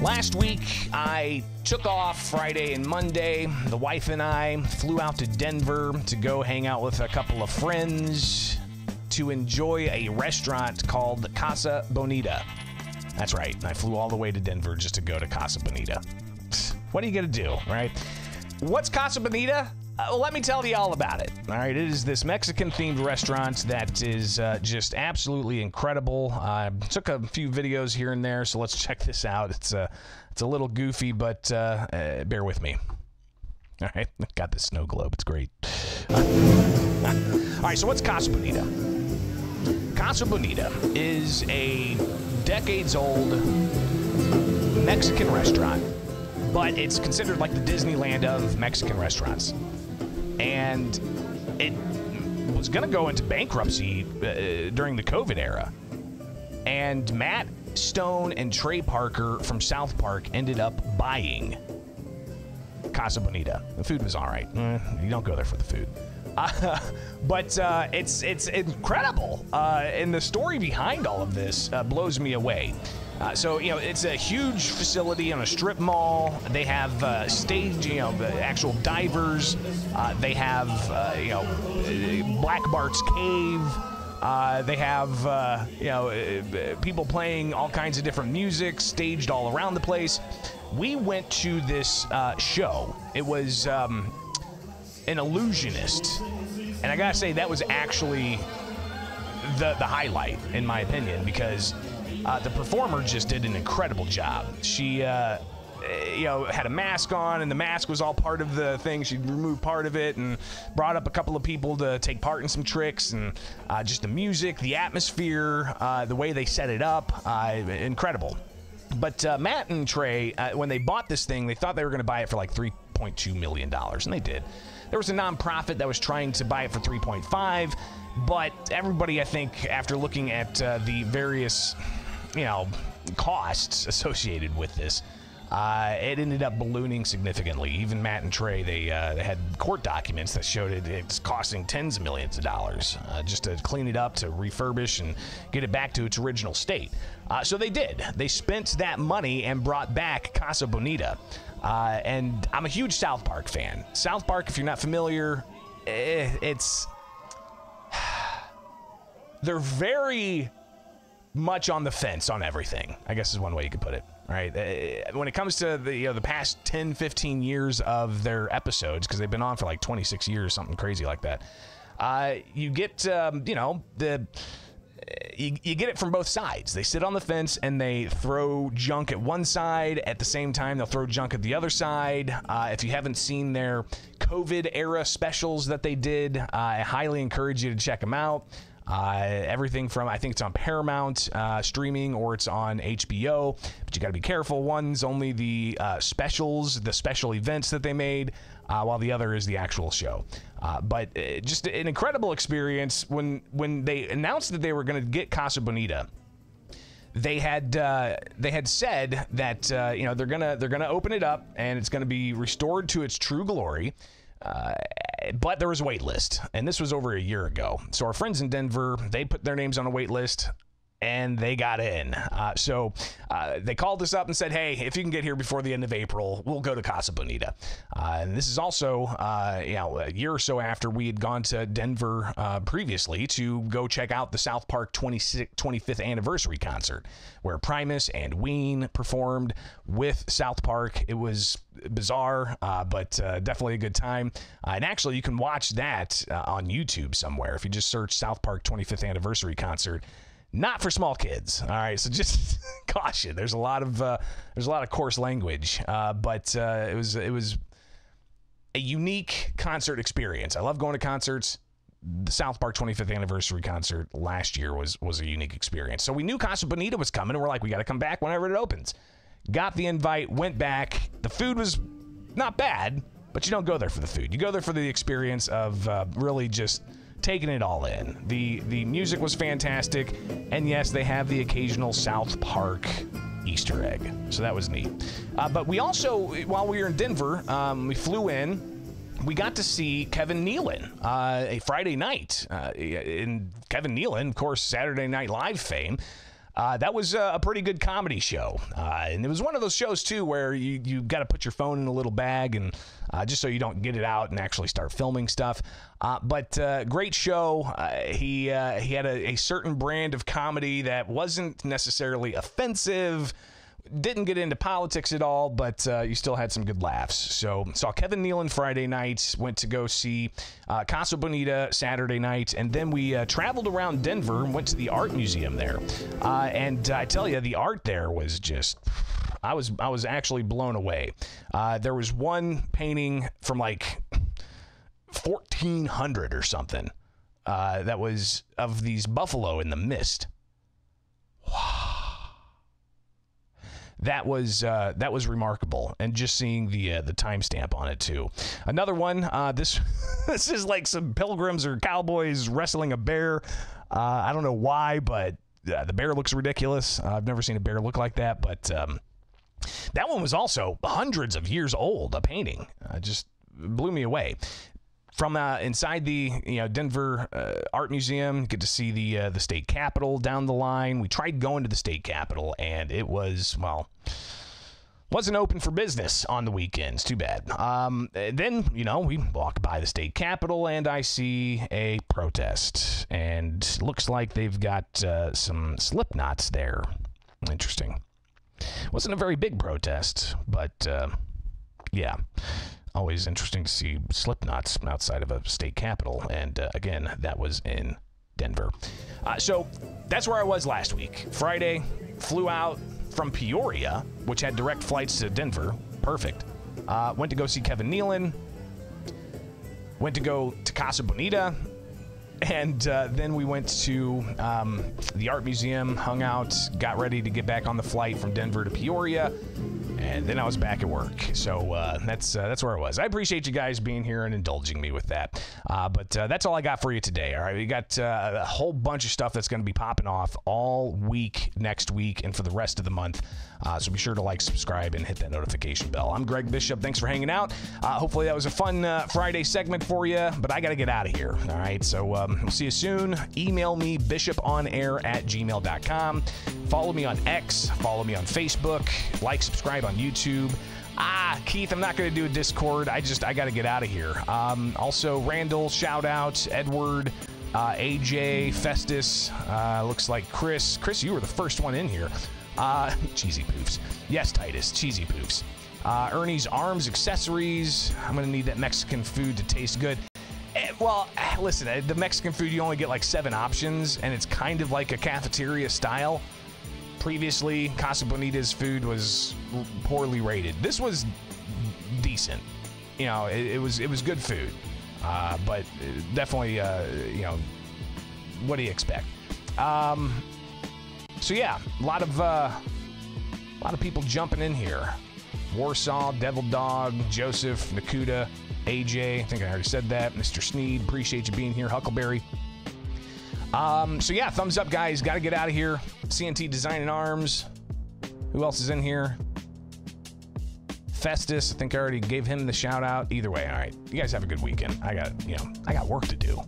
Last week, I took off Friday and Monday. The wife and I flew out to Denver to go hang out with a couple of friends to enjoy a restaurant called Casa Bonita. That's right. I flew all the way to Denver just to go to Casa Bonita. What are you going to do, right? What's Casa Bonita? Well, let me tell you all about it. All right, it is this Mexican-themed restaurant that is just absolutely incredible. I took a few videos here and there, so let's check this out. It's a little goofy, but bear with me. All right, got this snow globe. It's great. All right, so what's Casa Bonita? Casa Bonita is a decades-old Mexican restaurant, but it's considered like the Disneyland of Mexican restaurants. And it was going to go into bankruptcy during the COVID era. And Matt Stone and Trey Parker from South Park ended up buying Casa Bonita. The food was all right. You don't go there for the food. But it's incredible. And the story behind all of this blows me away. So, it's a huge facility on a strip mall. They have stage, actual divers. They have, Black Bart's Cave. They have, people paying all kinds of different music staged all around the place. We went to this show. It was an illusionist. And I gotta say, that was actually the highlight, in my opinion, because the performer just did an incredible job. She, had a mask on, and the mask was all part of the thing. She removed part of it and brought up a couple of people to take part in some tricks, and just the music, the atmosphere, the way they set it up, incredible. But Matt and Trey, when they bought this thing, they thought they were going to buy it for like $3.2 million, and they did. There was a nonprofit that was trying to buy it for 3.5, but everybody, I think, after looking at the various costs associated with this, it ended up ballooning significantly. Even Matt and Trey, they had court documents that showed it's costing tens of millions of dollars just to clean it up, to refurbish and get it back to its original state. So they did. They spent that money and brought back Casa Bonita. And I'm a huge South Park fan. South Park, if you're not familiar, they're very much on the fence on everything, I guess is one way you could put it, right? When it comes to the past 10, 15 years of their episodes, because they've been on for like 26 years, something crazy like that, you get, you get it from both sides. They sit on the fence and they throw junk at one side. At the same time, they'll throw junk at the other side. If you haven't seen their COVID era specials that they did, I highly encourage you to check them out. Everything from, I think it's on Paramount streaming, or it's on HBO, but you got to be careful. One's only the specials, the special events that they made, while the other is the actual show. But just an incredible experience. When they announced that they were going to get Casa Bonita, they had said that they're gonna open it up and it's gonna be restored to its true glory. But there was a wait list, and this was over a year ago. So our friends in Denver, they put their names on a wait list, and they got in. So they called us up and said, hey, if you can get here before the end of April, we'll go to Casa Bonita. And this is also a year or so after we had gone to Denver previously to go check out the South Park 25th anniversary concert, where Primus and Ween performed with South Park. It was bizarre, but definitely a good time. And actually, you can watch that on YouTube somewhere if you just search South Park 25th anniversary concert. Not for small kids. All right, so just caution. There's a lot of coarse language, but it was a unique concert experience. I love going to concerts. The South Park 25th anniversary concert last year was a unique experience. So we knew Casa Bonita was coming, and we're like, we got to come back whenever it opens. Got the invite, went back. The food was not bad, but you don't go there for the food. You go there for the experience of really just taking it all in. The music was fantastic, and yes, they have the occasional South Park Easter egg, so that was neat. But we also, while we were in Denver, we flew in. We got to see Kevin Nealon a Friday night. In Kevin Nealon, of course, Saturday Night Live fame. That was a pretty good comedy show. And it was one of those shows, too, where you got to put your phone in a little bag and just so you don't get it out and actually start filming stuff. But great show. He had a certain brand of comedy that wasn't necessarily offensive, didn't get into politics at all, but you still had some good laughs. So saw Kevin Nealon Friday night, went to go see Casa Bonita Saturday night, and then we traveled around Denver and went to the art museum there. And I tell you, the art there was just... I was actually blown away. There was one painting from like 1400 or something that was of these buffalo in the mist. Wow. That was remarkable, and just seeing the timestamp on it too. Another one. This is like some pilgrims or cowboys wrestling a bear. I don't know why, but the bear looks ridiculous. I've never seen a bear look like that, but that one was also hundreds of years old. A painting just blew me away. From inside the Denver Art Museum, you get to see the state capitol down the line. We tried going to the state capitol, and it wasn't open for business on the weekends. Too bad. Then we walk by the state capitol, and I see a protest, and looks like they've got some slip knots there. Interesting. Wasn't a very big protest, but yeah. Always interesting to see slip knots outside of a state capitol. And again, that was in Denver. So that's where I was last week. Friday, flew out from Peoria, which had direct flights to Denver. Perfect. Went to go see Kevin Nealon. Went to go to Casa Bonita. And then we went to the art museum, hung out, got ready to get back on the flight from Denver to Peoria. And then I was back at work. So that's where I was. I appreciate you guys being here and indulging me with that. But that's all I got for you today. All right, we got a whole bunch of stuff that's going to be popping off all week next week and for the rest of the month. So be sure to like, subscribe, and hit that notification bell. I'm Greg Bishop. Thanks for hanging out. Hopefully that was a fun Friday segment for you, but I got to get out of here. All right, so we'll see you soon. Email me, bishoponair@gmail.com. Follow me on X. Follow me on Facebook. Like, subscribe on YouTube. Keith, I'm not going to do a Discord. I got to get out of here. Also, Randall, shout out. Edward, AJ, Festus. Looks like Chris. Chris, you were the first one in here. Cheesy Poofs. Yes, Titus. Cheesy Poofs. Ernie's Arms Accessories. I'm going to need that Mexican food to taste good. Well, listen, the Mexican food, you only get like 7 options, and it's kind of like a cafeteria style. Previously, Casa Bonita's food was poorly rated. This was decent. It was good food. But definitely, what do you expect? So yeah, a lot of people jumping in here. Warsaw, Devil Dog, Joseph, Nakuda, AJ, I think I already said that. Mr. Sneed, appreciate you being here. Huckleberry. So yeah, thumbs up, guys. Got to get out of here. CNT Design and Arms. Who else is in here? Festus. I think I already gave him the shout out. Either way, all right. You guys have a good weekend. I got work to do.